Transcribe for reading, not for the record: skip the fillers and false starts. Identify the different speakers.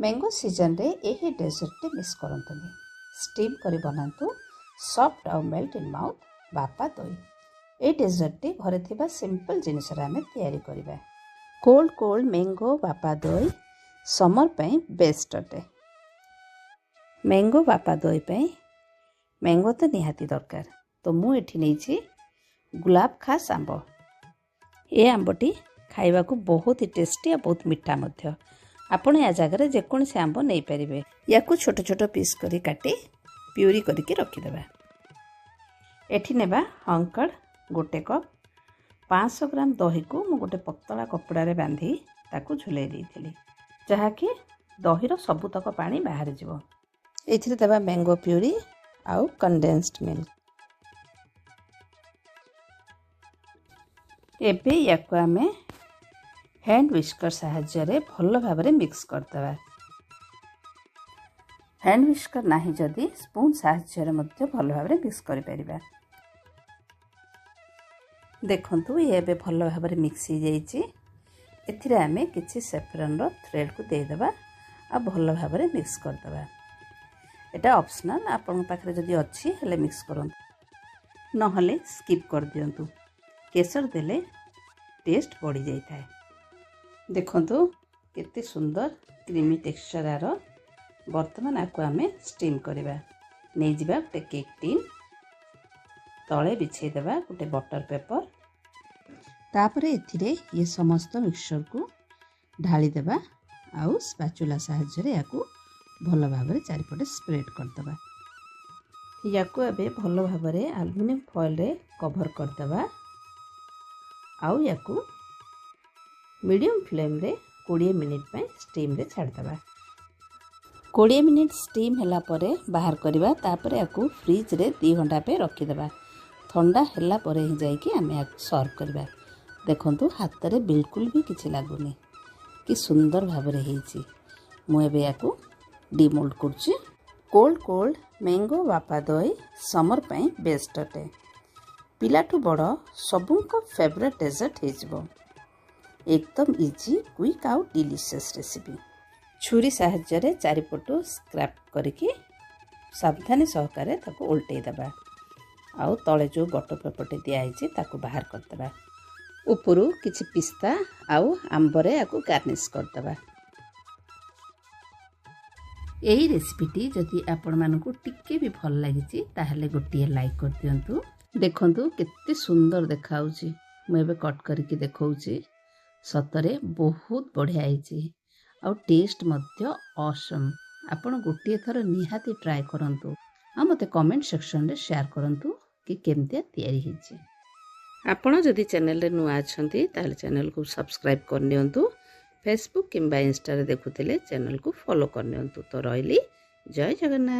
Speaker 1: Mango season रे यही desert miss करंतुनी steam करी बनातु सॉफ्ट आउ मेल्ट इन माउथ बापा दही। ए डेजर्ट घरे थिबा सिंपल जिनिस रे आमे तैयारी करिबा। कोल्ड कोल्ड मैंगो बापा दही समर पई बेस्ट अटे। मैंगो बापा दही पई मैंगो तो निहाती दरकार, तो मु एठी नैछि गुलाब खास आंब। ए आंबटी खाइबा को बहुत ही टेस्टी और बहुत मीठा मध्य। आपण या जगह जेकोसी आंब नहीं पारे। या छोट छोट पीस करी काटी प्यूरी करके रखिदेबा। एठी नेबा हंकड़ गोटे कप 500 ग्राम दही को मु गोटे पतला कपड़ा रे बांधी ताकू झुलै देइथिली, जहाँकि दहीर सबुतक पानी बाहर जिवो। एथिरे देबा मैंगो प्यूरी आउ कंडेंस्ड मिल्क। एबे याको आमे हैंड विस्कर साहाय्य भल भाव मिक्स करदे। हैंड विस्कर नाही जदि स्पून साहाय्य भल भाव मिक्स कर परिबा। देखंतु ये भल भाव मिक्स हो जाइए। एथिरे आमे किछि सैफरन रो थ्रेड को दे देबा आ भल भाव मिक्स करदे। एटा ऑप्शनल, आपन पाखरे जदि अछि हेले मिक्स करंतु, नहले स्किप कर दियंतु। केसर देले टेस्ट बढ़ी जाई थाए। देखंतु केते सुंदर क्रीमी टेक्सचर। बर्तमान आपको आमे स्टीम करवा। नहीं जिबा गोटे केक टीन तले बिछे देबा गोटे बटर पेपर। तापरे एथिरे ये समस्त मिक्सचर को ढाली देबा आउ स्पैचुला साहाय्य याकू भल भाव चारिपटे स्प्रेड करदबा। याकू एबे भल भाव एल्युमिनियम फॉइल रे कवर करदबा आउ याकू मीडियम फ्लेम रे 20 मिनिट पे स्टीम रे छाड़ देबा। 20 मिनिट स्टीम हैला परे बाहर करबा। तापर याकू फ्रिज रे 2 घंटा पे रखि देबा। ठंडा हैला परे ही जाई कि हमें याकू सर्व करबा। देखंतु हाथ रे बिल्कुल भी किछि लागुनी, कि सुंदर भाव रे हेछि। मु एबे याकू डिमोल्ड करछि। कोल्ड कोल्ड मैंगो बापा दही समर पई बेस्ट अटे। पिलाठू बड़ सबुको फेवरेट डेजर्ट हेजिबो। एकदम इजी क्विक आउ डिलीशियस रेसिपी। छुरी साहाय्य चारिपटू स्क्रैप करके सावधानी सहकारे ताको उल्टे देबा आउ तले जो बटर पेपरटे दिया ताको बाहर करदेबा। उपरू किछि पिस्ता आउ आंबरे याकू गार्निश करदेबा। एही रेसिपीटी जदि आपण मानकू टिके भी भल लागिछि ताहले गोटिए लाइक कर दियंतु। देखंतु केते सुंदर देखाउछि। मु एबे कट करके देखौछि। सतरे बहुत बढ़िया आइछि आउ टेस्ट मध्य ऑसम। आपण गोटिए थर निहाती ट्राई करंतु आ मते कमेंट सेक्शन रे शेयर करंतु कि केमतिया तयारी हिछि। आपण जदि चैनल रे नुआ अछंती ताले चैनल को सब्सक्राइब कर नियंतु। फेसबुक किंबा इंस्टा रे देखुथिले चैनल को फॉलो कर नियंतु। तो रहिली, जय जगन्नाथ।